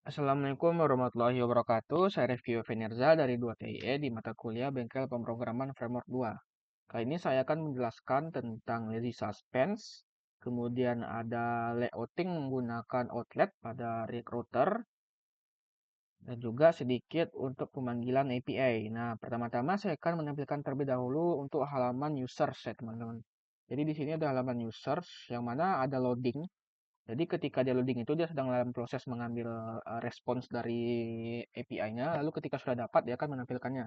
Assalamualaikum warahmatullahi wabarakatuh. Saya Review Venerza dari 2TIE di mata kuliah Bengkel Pemrograman Framework 2. Kali ini saya akan menjelaskan tentang lazy suspense, kemudian ada layouting menggunakan outlet pada recruiter, dan juga sedikit untuk pemanggilan API. Nah, pertama-tama saya akan menampilkan terlebih dahulu untuk halaman users ya teman-teman. Jadi di sini ada halaman users yang mana ada loading. Jadi ketika dia loading itu dia sedang dalam proses mengambil respons dari API-nya, lalu ketika sudah dapat dia akan menampilkannya.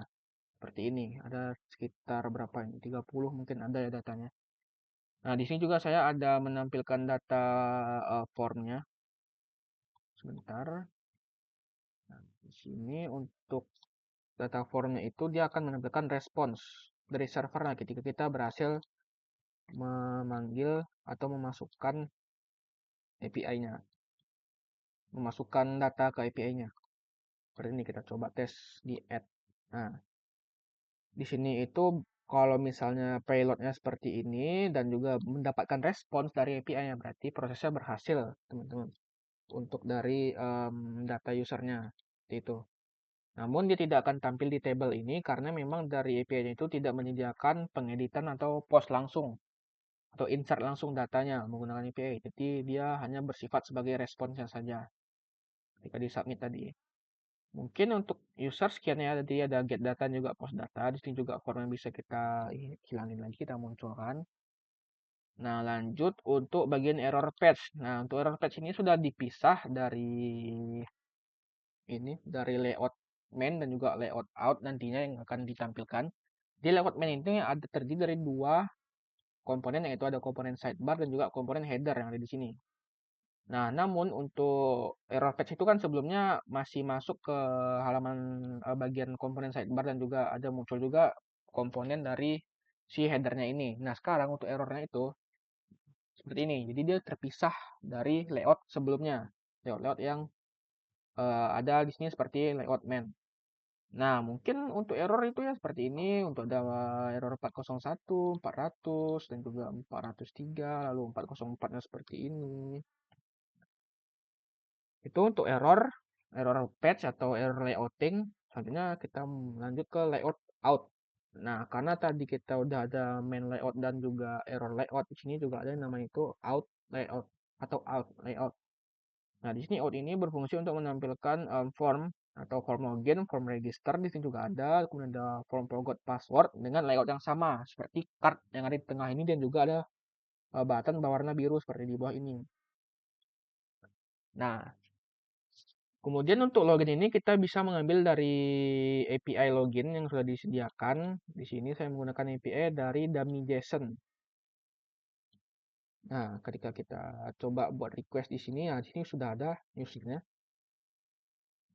Seperti ini, ada sekitar berapa ini? 30 mungkin ada ya datanya. Nah, di sini juga saya ada menampilkan data formnya. Sebentar. Nah, di sini untuk data formnya itu dia akan menampilkan respons dari servernya ketika kita berhasil memanggil atau memasukkan API-nya, memasukkan data ke API-nya. Seperti ini kita coba tes di add. Nah, di sini itu kalau misalnya payloadnya seperti ini dan juga mendapatkan respons dari API-nya berarti prosesnya berhasil, teman-teman. Untuk dari data usernya seperti itu. Namun dia tidak akan tampil di table ini karena memang dari API-nya itu tidak menyediakan pengeditan atau post langsung atau insert langsung datanya menggunakan API. Jadi dia hanya bersifat sebagai responsnya saja ketika di submit tadi. Mungkin untuk user sekian ya, tadi ada get data juga post data. Di sini juga form yang bisa kita hilangin lagi, kita munculkan. Nah, lanjut untuk bagian error patch. Nah, untuk error patch ini sudah dipisah dari layout main dan juga layout out nantinya yang akan ditampilkan. Di layout main ini ada terdiri dari dua komponen, yaitu ada komponen sidebar dan juga komponen header yang ada di sini. Nah, namun untuk error patch itu kan sebelumnya masih masuk ke halaman bagian komponen sidebar dan juga ada muncul juga komponen dari si headernya ini. Nah, sekarang untuk errornya itu seperti ini. Jadi dia terpisah dari layout sebelumnya. Layout yang ada di sini seperti layout main. Nah, mungkin untuk error itu ya seperti ini. Untuk ada error 401, 400, dan juga 403, lalu 404-nya seperti ini. Itu untuk error patch atau error layouting. Selanjutnya kita lanjut ke layout out. Nah, karena tadi kita udah ada main layout dan juga error layout, di sini juga ada yang namanya itu out layout atau out layout. Nah, di sini out ini berfungsi untuk menampilkan form atau form login, form register, di sini juga ada, kemudian ada form forgot password dengan layout yang sama seperti card yang ada di tengah ini dan juga ada button berwarna biru seperti di bawah ini. Nah, kemudian untuk login ini kita bisa mengambil dari API login yang sudah disediakan. Di sini saya menggunakan API dari dummy JSON. Nah, ketika kita coba buat request di sini, ya di sini sudah ada usernya.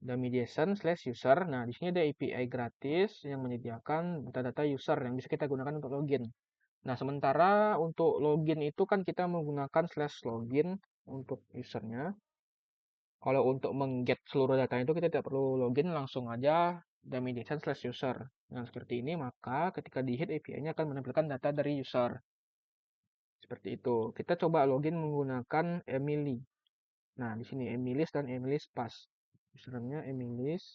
Dummy JSON/user. Nah, di sini ada API gratis yang menyediakan data-data user yang bisa kita gunakan untuk login. Nah, sementara untuk login itu kan kita menggunakan /login untuk usernya. Kalau untuk mengget seluruh data itu kita tidak perlu login, langsung aja dummy.json/user. Nah, seperti ini, maka ketika di hit API-nya akan menampilkan data dari user. Seperti itu. Kita coba login menggunakan Emily. Nah, di sini Emilis dan Emilis pas. Username-nya Emilis.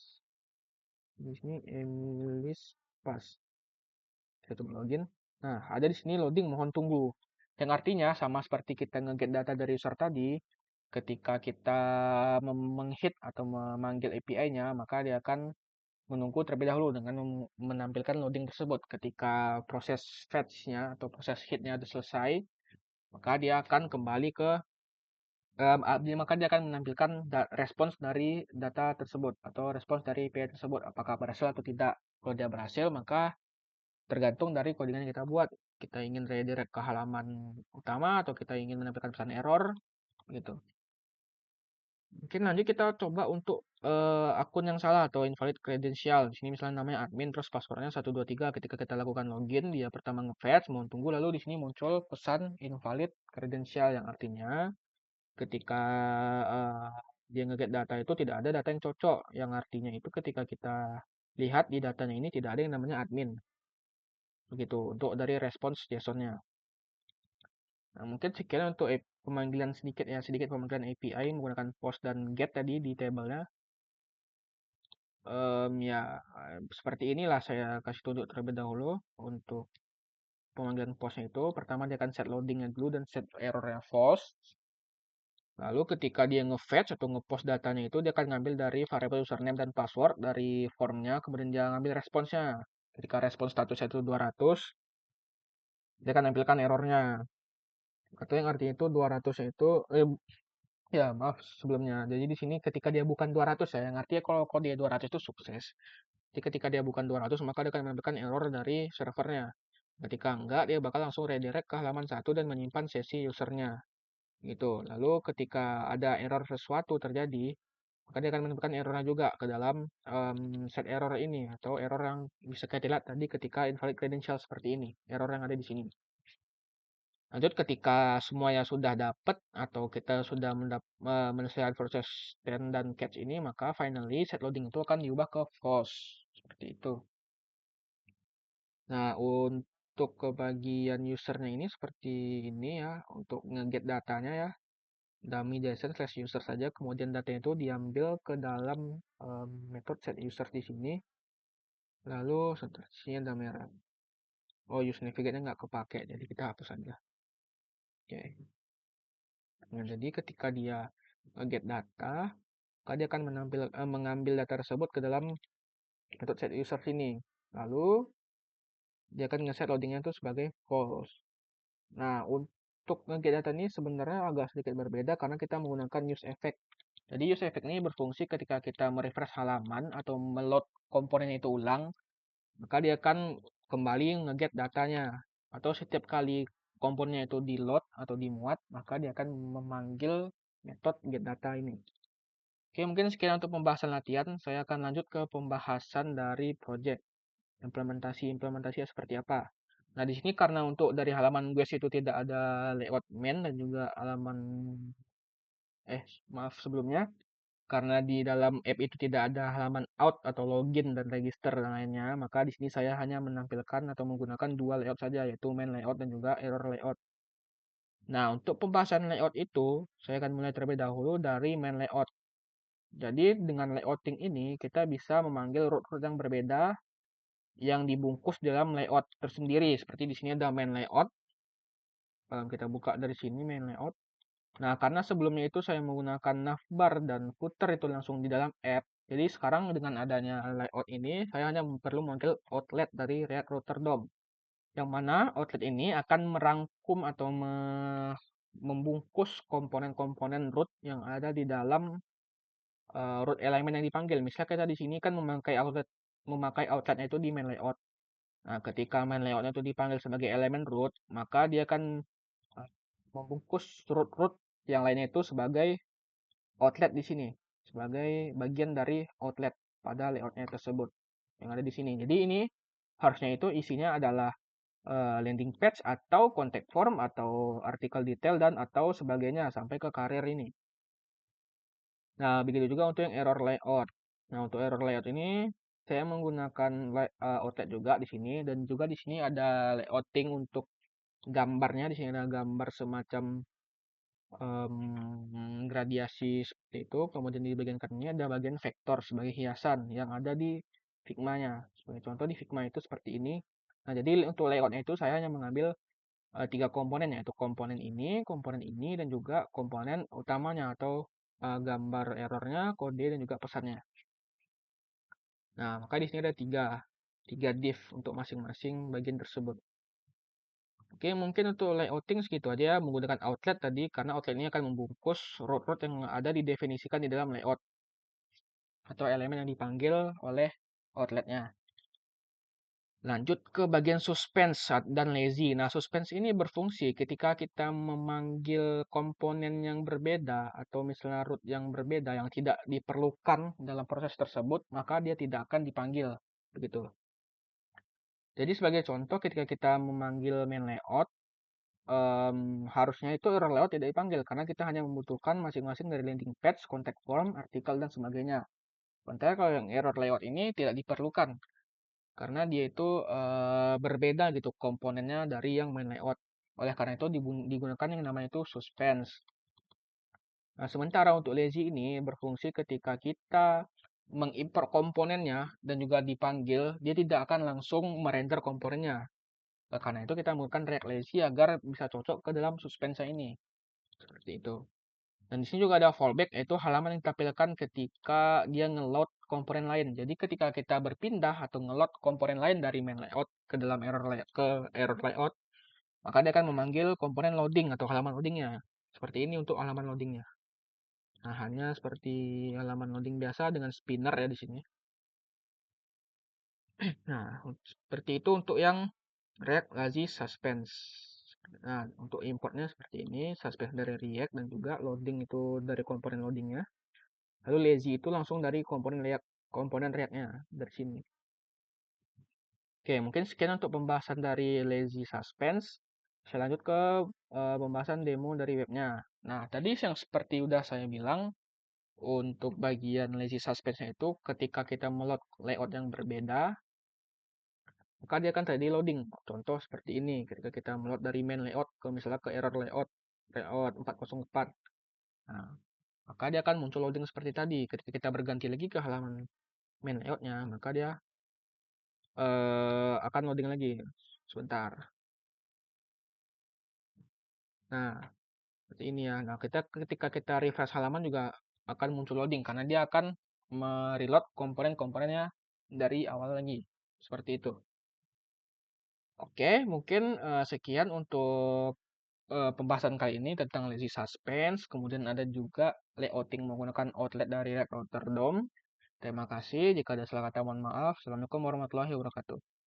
Di sini Emilis pas. Kita coba login. Nah, ada di sini loading mohon tunggu. Yang artinya sama seperti kita nge-get data dari user tadi, ketika kita menghit atau memanggil API-nya, maka dia akan menunggu terlebih dahulu dengan menampilkan loading tersebut. Ketika proses fetch-nya atau proses hit-nya sudah selesai, maka dia akan kembali ke maka dia akan menampilkan respons dari data tersebut atau respons dari API tersebut apakah berhasil atau tidak. Kalau dia berhasil, maka tergantung dari codingan yang kita buat. Kita ingin redirect ke halaman utama atau kita ingin menampilkan pesan error gitu. Mungkin lanjut kita coba untuk akun yang salah atau invalid credential. Di sini misalnya namanya admin terus passwordnya 123. Ketika kita lakukan login, dia pertama nge-fetch, mohon tunggu, lalu di sini muncul pesan invalid credential yang artinya ketika dia nge-get data itu tidak ada data yang cocok. Yang artinya itu ketika kita lihat di datanya ini tidak ada yang namanya admin. Begitu untuk dari respons JSON-nya. Nah, mungkin sekian untuk pemanggilan sedikit pemanggilan API menggunakan post dan get tadi di tabelnya. Ya, seperti inilah saya kasih tunjuk terlebih dahulu untuk pemanggilan postnya itu. Pertama dia akan set loadingnya dulu dan set errornya false. Lalu ketika dia nge-fetch atau nge-post datanya itu, dia akan ngambil dari variable username dan password dari formnya, kemudian dia ngambil responsnya. Ketika respons statusnya itu 200, dia akan nampilkan errornya. Atau yang artinya itu 200 itu, ya maaf sebelumnya. Jadi di sini ketika dia bukan 200 ya, yang artinya kalau dia 200 itu sukses. Jadi ketika dia bukan 200, maka dia akan menampilkan error dari servernya. Ketika enggak, dia bakal langsung redirect ke halaman 1 dan menyimpan sesi usernya. Gitu. Lalu ketika ada error sesuatu terjadi, maka dia akan menemukan errornya juga ke dalam set error ini atau error yang bisa kita lihat tadi ketika invalid credential seperti ini, error yang ada di sini. Lanjut ketika semuanya sudah dapat atau kita sudah menyelesaikan proses scan dan catch ini, maka finally set loading itu akan diubah ke false seperti itu. Nah, untuk ke bagian usernya ini seperti ini ya, untuk nge-get datanya ya. Dummy JSON slash user saja, kemudian datanya itu diambil ke dalam metode set user di sini, lalu sini ada merah. Oh, use navigate-nya nggak kepake, jadi kita hapus saja. Oke. Nah, jadi ketika dia get data, maka dia akan mengambil data tersebut ke dalam metode set user sini. Lalu dia akan ngeset loadingnya itu sebagai false. Nah, untuk nge-get data ini sebenarnya agak sedikit berbeda karena kita menggunakan use effect. Jadi use effect ini berfungsi ketika kita merefresh halaman atau meload komponen itu ulang, maka dia akan kembali nge-get datanya. Atau setiap kali komponennya itu di-load atau dimuat, maka dia akan memanggil metode get data ini. Oke, mungkin sekian untuk pembahasan latihan. Saya akan lanjut ke pembahasan dari project. Implementasinya seperti apa. Nah, di sini karena untuk dari halaman guest itu tidak ada layout main dan juga halaman maaf sebelumnya, karena di dalam app itu tidak ada halaman out atau login dan register dan lainnya, maka di sini saya hanya menampilkan atau menggunakan dua layout saja, yaitu main layout dan juga error layout. Nah, untuk pembahasan layout itu, saya akan mulai terlebih dahulu dari main layout. Jadi, dengan layouting ini, kita bisa memanggil root yang berbeda yang dibungkus dalam layout tersendiri. Seperti di sini ada main layout. Kita buka dari sini main layout. Nah, karena sebelumnya itu saya menggunakan navbar dan footer itu langsung di dalam app. Jadi sekarang dengan adanya layout ini, saya hanya perlu memanggil outlet dari React Router DOM. Yang mana outlet ini akan merangkum atau membungkus komponen-komponen root yang ada di dalam root elemen yang dipanggil. Misalnya kita di sini kan memakai outletnya itu di main layout. Nah, ketika main layoutnya itu dipanggil sebagai elemen root, maka dia akan membungkus root-root yang lainnya itu sebagai outlet di sini sebagai bagian dari outlet pada layoutnya tersebut yang ada di sini. Jadi ini harusnya itu isinya adalah landing page atau contact form atau artikel detail dan atau sebagainya sampai ke karir ini. Nah, begitu juga untuk yang error layout. Nah, untuk error layout ini saya menggunakan outlet juga di sini dan juga di sini ada layouting untuk gambarnya. Di sini ada gambar semacam gradiasi seperti itu. Kemudian di bagian kanannya ada bagian vektor sebagai hiasan yang ada di Figma-nya. Sebagai contoh di Figma itu seperti ini. Nah, jadi untuk layoutnya itu saya hanya mengambil tiga komponen yaitu komponen ini, dan juga komponen utamanya atau gambar errornya, kode, dan juga pesannya. Nah, maka di sini ada tiga div untuk masing-masing bagian tersebut. Oke, mungkin untuk layouting segitu aja menggunakan outlet tadi karena outlet ini akan membungkus root-root yang ada didefinisikan di dalam layout atau elemen yang dipanggil oleh outletnya. Lanjut ke bagian suspense dan lazy. Nah, suspense ini berfungsi ketika kita memanggil komponen yang berbeda atau misalnya root yang berbeda yang tidak diperlukan dalam proses tersebut, maka dia tidak akan dipanggil. Begitu. Jadi sebagai contoh ketika kita memanggil main layout, harusnya itu error layout tidak dipanggil karena kita hanya membutuhkan masing-masing dari landing page, contact form, artikel, dan sebagainya. Sementara kalau yang error layout ini tidak diperlukan karena dia itu berbeda gitu komponennya dari yang main layout. Oleh karena itu digunakan yang namanya itu suspense. Nah, sementara untuk lazy ini berfungsi ketika kita mengimport komponennya dan juga dipanggil, dia tidak akan langsung merender komponennya. Karena itu kita menggunakan React Lazy agar bisa cocok ke dalam suspense ini. Seperti itu. Dan di sini juga ada fallback, yaitu halaman yang ditampilkan ketika dia nge-load komponen lain. Jadi ketika kita berpindah atau nge-load komponen lain dari main layout ke dalam error layout, maka dia akan memanggil komponen loading atau halaman loadingnya. Seperti ini untuk halaman loadingnya. Nah, hanya seperti halaman loading biasa dengan spinner ya di sini. Nah, seperti itu untuk yang React Lazy Suspense. Nah, untuk importnya seperti ini, suspense dari React dan juga loading itu dari komponen loadingnya. Lalu lazy itu langsung dari komponen React-nya dari sini. Oke, mungkin sekian untuk pembahasan dari lazy suspense. Saya lanjut ke pembahasan demo dari webnya. Nah, tadi yang seperti udah saya bilang, untuk bagian lazy suspense itu ketika kita meload layout yang berbeda, maka dia akan tadi loading. Contoh seperti ini, ketika kita meload dari main layout ke misalnya ke error layout 404. Nah, maka dia akan muncul loading seperti tadi. Ketika kita berganti lagi ke halaman main layoutnya, maka dia akan loading lagi. Sebentar. Nah, seperti ini ya. Nah, ketika kita refresh halaman juga akan muncul loading karena dia akan mereload komponen-komponennya dari awal lagi. Seperti itu. Oke, mungkin sekian untuk pembahasan kali ini tentang lazy suspense. Kemudian ada juga layouting menggunakan outlet dari React Router DOM. Terima kasih. Jika ada salah kata mohon maaf. Assalamualaikum warahmatullahi wabarakatuh.